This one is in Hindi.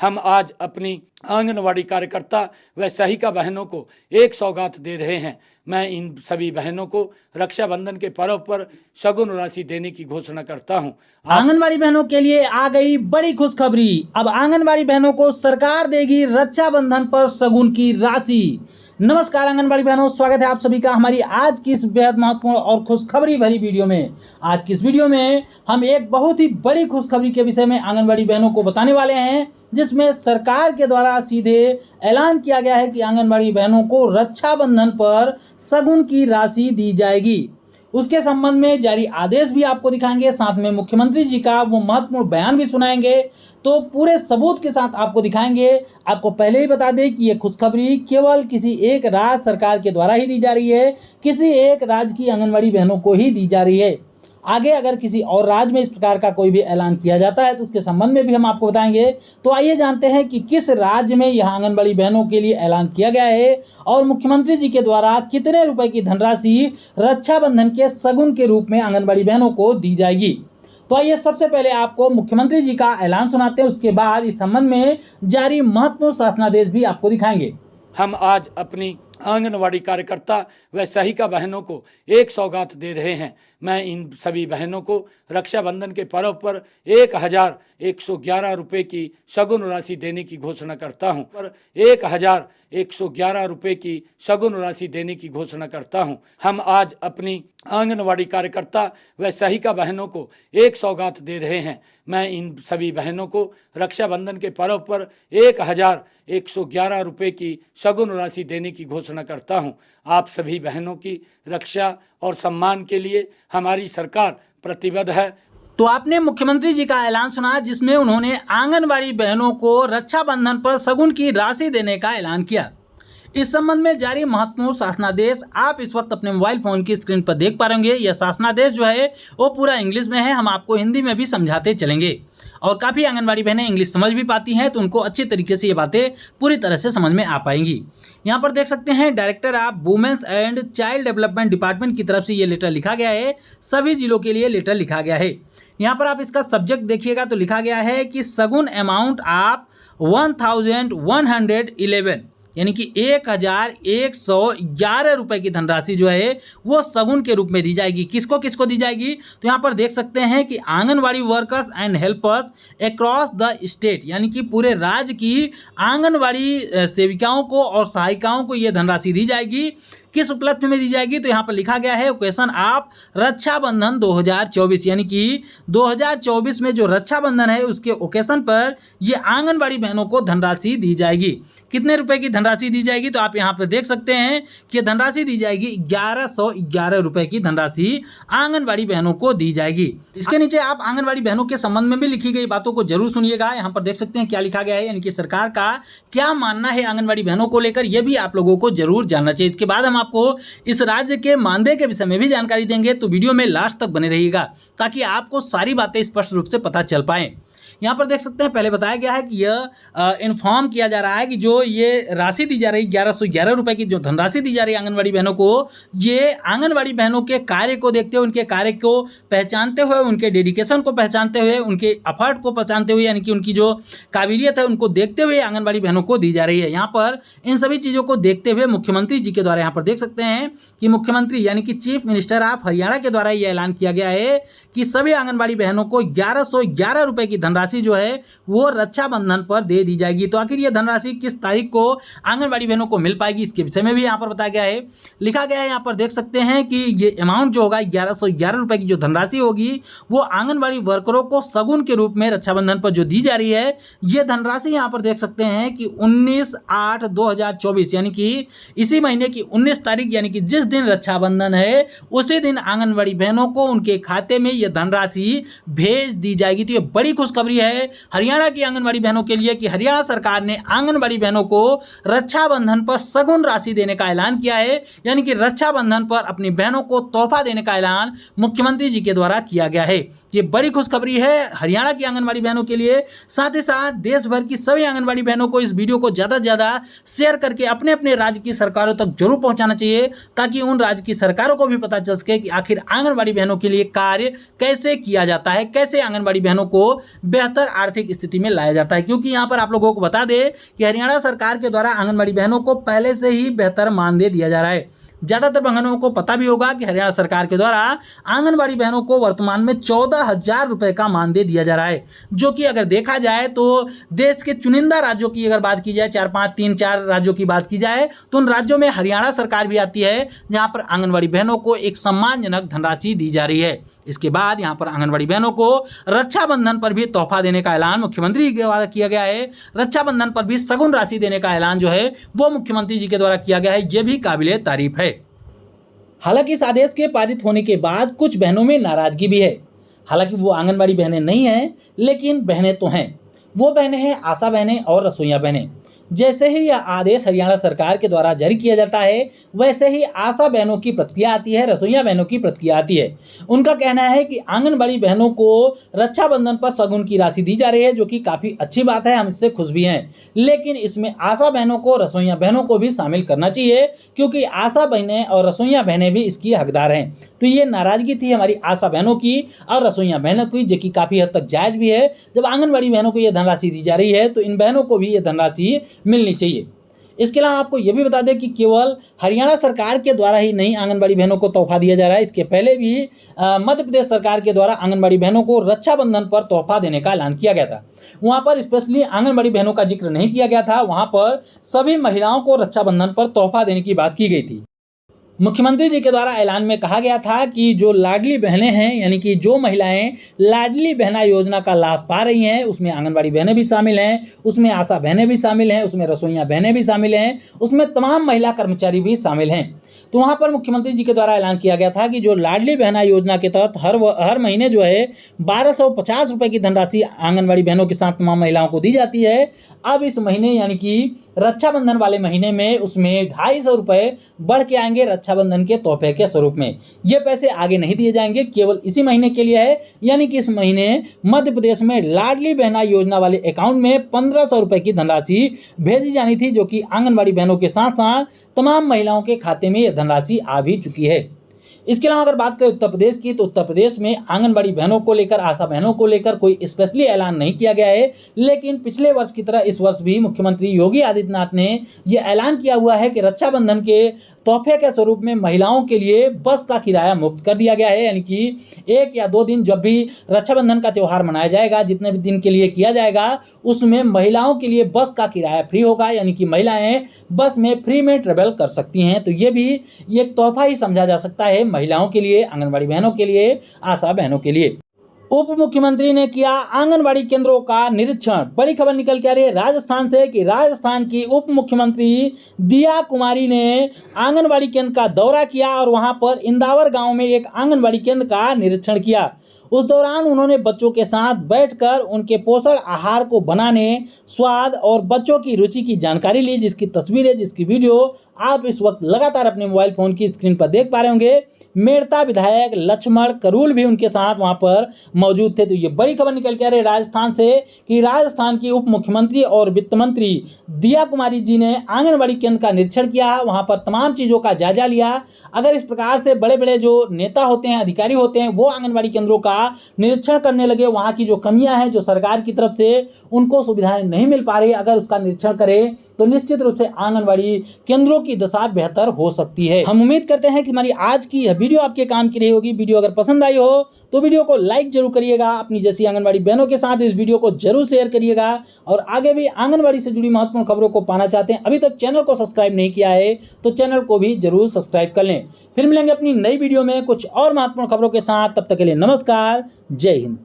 हम आज अपनी आंगनवाड़ी कार्यकर्ता व सहायिका बहनों को एक सौगात दे रहे हैं। मैं इन सभी बहनों को रक्षाबंधन के पर्व पर शगुन राशि देने की घोषणा करता हूं। आंगनवाड़ी बहनों के लिए आ गई बड़ी खुशखबरी। अब आंगनवाड़ी बहनों को सरकार देगी रक्षाबंधन पर शगुन की राशि। नमस्कार आंगनवाड़ी बहनों, स्वागत है आप सभी का हमारी आज की इस बेहद महत्वपूर्ण और खुशखबरी भरी वीडियो में। आज की इस वीडियो में हम एक बहुत ही बड़ी खुशखबरी के विषय में आंगनवाड़ी बहनों को बताने वाले हैं, जिसमें सरकार के द्वारा सीधे ऐलान किया गया है कि आंगनवाड़ी बहनों को रक्षाबंधन पर शगुन की राशि दी जाएगी। उसके संबंध में जारी आदेश भी आपको दिखाएंगे, साथ में मुख्यमंत्री जी का वो महत्वपूर्ण बयान भी सुनाएंगे, तो पूरे सबूत के साथ आपको दिखाएंगे। आपको पहले ही बता दें कि ये खुशखबरी केवल किसी एक राज्य सरकार के द्वारा ही दी जा रही है, किसी एक राज्य की आंगनवाड़ी बहनों को ही दी जा रही है। आगे अगर किसी और राज्य में इस प्रकार का कोई भी ऐलान किया जाता है तो उसके संबंध में भी हम आपको बताएंगे। तो आइए जानते हैं कि किस राज्य में यह आंगनबाड़ी बहनों के लिए ऐलान किया गया है और मुख्यमंत्री जी के द्वारा कितने रुपए की धनराशि रक्षाबंधन के शगुन के रूप में आंगनबाड़ी बहनों को दी जाएगी। तो आइए सबसे पहले आपको मुख्यमंत्री जी का ऐलान सुनाते हैं, उसके बाद इस संबंध में जारी महत्वपूर्ण शासनादेश भी आपको दिखाएंगे। हम आज अपनी आंगनवाड़ी कार्यकर्ता व सहायिका बहनों को एक सौगात दे रहे हैं। मैं इन सभी बहनों को रक्षाबंधन के पर्व पर 1111 रुपये की शगुन राशि देने की घोषणा करता हूं। पर 1111 रुपये की शगुन राशि देने की घोषणा करता हूं। हम आज अपनी आंगनवाड़ी कार्यकर्ता व सहायिका बहनों को एक सौगात दे रहे हैं। मैं इन सभी बहनों को रक्षाबंधन के पर्व पर 1111 रुपये की शगुन राशि देने की घोषणा करता हूं। आप सभी बहनों की रक्षा और सम्मान के लिए हमारी सरकार प्रतिबद्ध है। तो आपने मुख्यमंत्री जी का ऐलान सुना, जिसमें उन्होंने आंगनवाड़ी बहनों को रक्षाबंधन पर शगुन की राशि देने का ऐलान किया। इस संबंध में जारी महत्वपूर्ण शासनादेश आप इस वक्त अपने मोबाइल फोन की स्क्रीन पर देख पा रहे होंगे। यह शासनादेश जो है वो पूरा इंग्लिश में है, हम आपको हिंदी में भी समझाते चलेंगे और काफ़ी आंगनवाड़ी बहनें इंग्लिश समझ भी पाती हैं, तो उनको अच्छी तरीके से ये बातें पूरी तरह से समझ में आ पाएंगी। यहाँ पर देख सकते हैं director of women's and child development department की तरफ से ये लेटर लिखा गया है। सभी जिलों के लिए लेटर लिखा गया है। यहाँ पर आप इसका सब्जेक्ट देखिएगा तो लिखा गया है कि शगुन अमाउंट ऑफ 1111 यानी कि 1111 रुपए की धनराशि जो है वो शगुन के रूप में दी जाएगी। किसको किसको दी जाएगी, तो यहाँ पर देख सकते हैं कि anganwadi workers and helpers across the state, यानी कि पूरे राज्य की आंगनवाड़ी सेविकाओं को और सहायिकाओं को ये धनराशि दी जाएगी। किस उपलक्ष्य में दी जाएगी, तो यहाँ पर लिखा गया है ओकेशन ऑफ रक्षाबंधन 2024, यानी कि 2024 में जो रक्षाबंधन है उसके ओकेशन पर ये आंगनबाड़ी बहनों को धनराशि दी जाएगी। कितने रुपए की धनराशि दी जाएगी, तो आप यहाँ पर देख सकते हैं कि धनराशि दी जाएगी 1111 रुपए की धनराशि आंगनबाड़ी बहनों को दी जाएगी। इसके नीचे आप आंगनबाड़ी बहनों के संबंध में भी लिखी गई बातों को जरूर सुनिएगा। यहाँ पर देख सकते हैं क्या लिखा गया है, यानी कि सरकार का क्या मानना है आंगनबाड़ी बहनों को लेकर, यह भी आप लोगों को जरूर जानना चाहिए। इसके बाद हम आपको इस राज्य के मानदेय के विषय में भी जानकारी देंगे, तो वीडियो में लास्ट तक बने रहिएगा ताकि आपको सारी बातें स्पष्ट रूप से पता चल पाए। यहाँ पर देख सकते हैं पहले बताया गया है कि यह इन्फॉर्म किया जा रहा है कि जो ये राशि दी जा रही 1111 रुपए की जो धनराशि दी जा रही है आंगनबाड़ी बहनों को, ये आंगनबाड़ी बहनों के कार्य को देखते हुए, उनके कार्य को पहचानते हुए, उनके डेडिकेशन को पहचानते हुए, उनके एफर्ट को पहचानते हुए, यानी कि उनकी जो काबिलियत है उनको देखते हुए आंगनबाड़ी बहनों को दी जा रही है। यहाँ पर इन सभी चीज़ों को देखते हुए मुख्यमंत्री जी के द्वारा यहाँ पर देख सकते हैं कि मुख्यमंत्री यानी कि चीफ मिनिस्टर ऑफ हरियाणा के द्वारा यह ऐलान किया गया है कि सभी आंगनबाड़ी बहनों को 1111 रुपए की धनराशि जो है वो रक्षाबंधन पर दे दी जाएगी। तो आखिर यह धनराशि किस तारीख को आंगनबाड़ी बहनों को मिल पाएगी, इसके विषय में भी यहाँ पर बताया गया है, लिखा गया है। यहाँ पर देख सकते हैं कि ये अमाउंट जो होगा 1111 रुपए की जो धनराशि होगी वो आंगनबाड़ी वर्करों को शगुन के रूप में रक्षाबंधन पर जो दी जा रही है, ये धनराशि यहाँ पर देख सकते हैं कि 19/8/2024 यानी कि इसी महीने की 19 तारीख, यानी कि जिस दिन रक्षाबंधन है उसी दिन आंगनबाड़ी बहनों को उनके खाते में यह धनराशि भेज दी जाएगी। तो ये बड़ी खुशखबरी है हरियाणा की आंगनबाड़ी बहनों के लिए कि हरियाणा सरकार ने आंगनबाड़ी बहनों को रक्षाबंधन पर शगुन राशि देने का ऐलान किया है, यानी कि रक्षाबंधन पर अपनी बहनों को तोहफा देने का ऐलान मुख्यमंत्री जी के द्वारा किया गया है। ये बड़ी खुशखबरी है हरियाणा की आंगनबाड़ी बहनों के लिए। साथ ही साथ देश भर की सभी आंगनबाड़ी बहनों को इस वीडियो को ज़्यादा से ज़्यादा शेयर करके अपने अपने राज्य की सरकारों तक जरूर पहुंचाना चाहिए, ताकि उन राज्य की सरकारों को भी पता चल सके कि आखिर आंगनबाड़ी बहनों के लिए कार्य कैसे किया जाता है, कैसे आंगनबाड़ी बहनों को बेहतर आर्थिक स्थिति में लाया जाता है। क्योंकि यहाँ पर आप लोगों को बता दें कि हरियाणा सरकार के द्वारा आंगनबाड़ी बहनों को पहले से ही बेहतर मानदेय दिया जा रहा है। ज़्यादातर बहनों को पता भी होगा कि हरियाणा सरकार के द्वारा आंगनबाड़ी बहनों को वर्तमान में 14,000 रुपये का मानदेय दिया जा रहा है, जो कि अगर देखा जाए तो देश के चुनिंदा राज्यों की अगर बात की जाए, 3-4 राज्यों की बात की जाए, तो उन राज्यों में हरियाणा सरकार भी आती है जहां पर आंगनबाड़ी बहनों को एक सम्मानजनक धनराशि दी जा रही है। इसके बाद यहाँ पर आंगनबाड़ी बहनों को रक्षाबंधन पर भी तोहफा देने का ऐलान मुख्यमंत्री के द्वारा किया गया है। रक्षाबंधन पर भी सगुन राशि देने का ऐलान जो है वो मुख्यमंत्री जी के द्वारा किया गया है। ये भी काबिले तारीफ है। हालांकि इस आदेश के पारित होने के बाद कुछ बहनों में नाराजगी भी है। हालांकि वो आंगनबाड़ी बहनें नहीं हैं, लेकिन बहनें तो हैं। वो बहनें हैं आशा बहनें और रसोइया बहनें। जैसे ही यह आदेश हरियाणा सरकार के द्वारा जारी किया जाता है, वैसे ही आशा बहनों की प्रतिक्रिया आती है, रसोइया बहनों की प्रतिक्रिया आती है। उनका कहना है कि आंगनबाड़ी बहनों को रक्षाबंधन पर सगुन की राशि दी जा रही है, जो कि काफ़ी अच्छी बात है, हम इससे खुश भी हैं। लेकिन इसमें आशा बहनों को, रसोइया बहनों को भी शामिल करना चाहिए, क्योंकि आशा बहनें और रसोइया बहनें भी इसकी हकदार हैं। तो ये नाराजगी थी हमारी आशा बहनों की और रसोइया बहनों की, जो कि काफ़ी हद तक जायज़ भी है। जब आंगनबाड़ी बहनों को ये धनराशि दी जा रही है तो इन बहनों को भी ये धनराशि मिलनी चाहिए। इसके अलावा आपको यह भी बता दें कि केवल हरियाणा सरकार के द्वारा ही नहीं आंगनबाड़ी बहनों को तोहफा दिया जा रहा है। इसके पहले भी मध्य प्रदेश सरकार के द्वारा आंगनबाड़ी बहनों को रक्षाबंधन पर तोहफा देने का ऐलान किया गया था। वहां पर स्पेशली आंगनबाड़ी बहनों का जिक्र नहीं किया गया था, वहां पर सभी महिलाओं को रक्षाबंधन पर तोहफा देने की बात की गई थी। मुख्यमंत्री जी के द्वारा ऐलान में कहा गया था कि जो लाडली बहनें हैं, यानी कि जो महिलाएं लाडली बहना योजना का लाभ पा रही हैं, उसमें आंगनबाड़ी बहनें भी शामिल हैं, उसमें आशा बहनें भी शामिल हैं, उसमें रसोइया बहनें भी शामिल हैं, उसमें तमाम महिला कर्मचारी भी शामिल हैं। तो वहाँ पर मुख्यमंत्री जी के द्वारा ऐलान किया गया था कि जो लाडली बहना योजना के तहत हर महीने जो है 1250 रुपये की धनराशि आंगनबाड़ी बहनों के साथ तमाम महिलाओं को दी जाती है। अब इस महीने यानी कि रक्षाबंधन वाले महीने में उसमें 250 रुपये बढ़ के आएंगे रक्षाबंधन के तोहफे के स्वरूप में। ये पैसे आगे नहीं दिए जाएंगे, केवल इसी महीने के लिए है। यानी कि इस महीने मध्य प्रदेश में लाडली बहना योजना वाले अकाउंट में 1500 रुपये की धनराशि भेजी जानी थी, जो कि आंगनबाड़ी बहनों के साथ साथ तमाम महिलाओं के खाते में यह धनराशि आ भी चुकी है। इसके अलावा अगर बात करें उत्तर प्रदेश की, तो उत्तर प्रदेश में आंगनबाड़ी बहनों को लेकर, आशा बहनों को लेकर कोई स्पेशली ऐलान नहीं किया गया है। लेकिन पिछले वर्ष की तरह इस वर्ष भी मुख्यमंत्री योगी आदित्यनाथ ने यह ऐलान किया हुआ है कि रक्षाबंधन के तोहफे के स्वरूप में महिलाओं के लिए बस का किराया मुफ्त कर दिया गया है। यानी कि 1 या 2 दिन जब भी रक्षाबंधन का त्यौहार मनाया जाएगा, जितने भी दिन के लिए किया जाएगा, उसमें महिलाओं के लिए बस का किराया फ्री होगा। यानी कि महिलाएं बस में फ्री में ट्रेवल कर सकती हैं। तो ये भी एक तोहफा ही समझा जा सकता है महिलाओं के लिए, आंगनबाड़ी बहनों के लिए, आशा बहनों के लिए। उप मुख्यमंत्री ने किया आंगनबाड़ी केंद्रों का निरीक्षण। बड़ी खबर निकल के आ रही है राजस्थान से कि राजस्थान की उप मुख्यमंत्री दिया कुमारी ने आंगनबाड़ी केंद्र का दौरा किया और वहां पर इंदावर गांव में एक आंगनबाड़ी केंद्र का निरीक्षण किया। उस दौरान उन्होंने बच्चों के साथ बैठकर उनके पोषण आहार को बनाने, स्वाद और बच्चों की रुचि की जानकारी ली, जिसकी तस्वीरें, जिसकी वीडियो आप इस वक्त लगातार अपने मोबाइल फोन की स्क्रीन पर देख पा रहे होंगे। मेड़ता विधायक लक्ष्मण करूल भी उनके साथ वहां पर मौजूद थे। तो ये बड़ी खबर निकल के आ रही है राजस्थान से कि राजस्थान की उप मुख्यमंत्री और वित्त मंत्री दिया कुमारी जी ने आंगनबाड़ी केंद्र का निरीक्षण किया, वहां पर तमाम चीज़ों का जायजा लिया। अगर इस प्रकार से बड़े बड़े जो नेता होते हैं, अधिकारी होते हैं, वो आंगनबाड़ी केंद्रों का निरीक्षण करने लगे, वहाँ की जो कमियाँ हैं, जो सरकार की तरफ से उनको सुविधाएं नहीं मिल पा रही, अगर उसका निरीक्षण करें तो निश्चित रूप से आंगनबाड़ी केंद्रों की दशा बेहतर हो सकती है। हम उम्मीद करते हैं कि हमारी आज की यह वीडियो आपके काम की रही होगी। वीडियो अगर पसंद आई हो तो वीडियो को लाइक जरूर करिएगा, अपनी जैसी आंगनबाड़ी बहनों के साथ इस वीडियो को जरूर शेयर करिएगा और आगे भी आंगनबाड़ी से जुड़ी महत्वपूर्ण खबरों को पाना चाहते हैं, अभी तक चैनल को सब्सक्राइब नहीं किया है तो चैनल को भी जरूर सब्सक्राइब कर लें। फिर मिलेंगे अपनी नई वीडियो में कुछ और महत्वपूर्ण खबरों के साथ, तब तक के लिए नमस्कार, जय हिंद।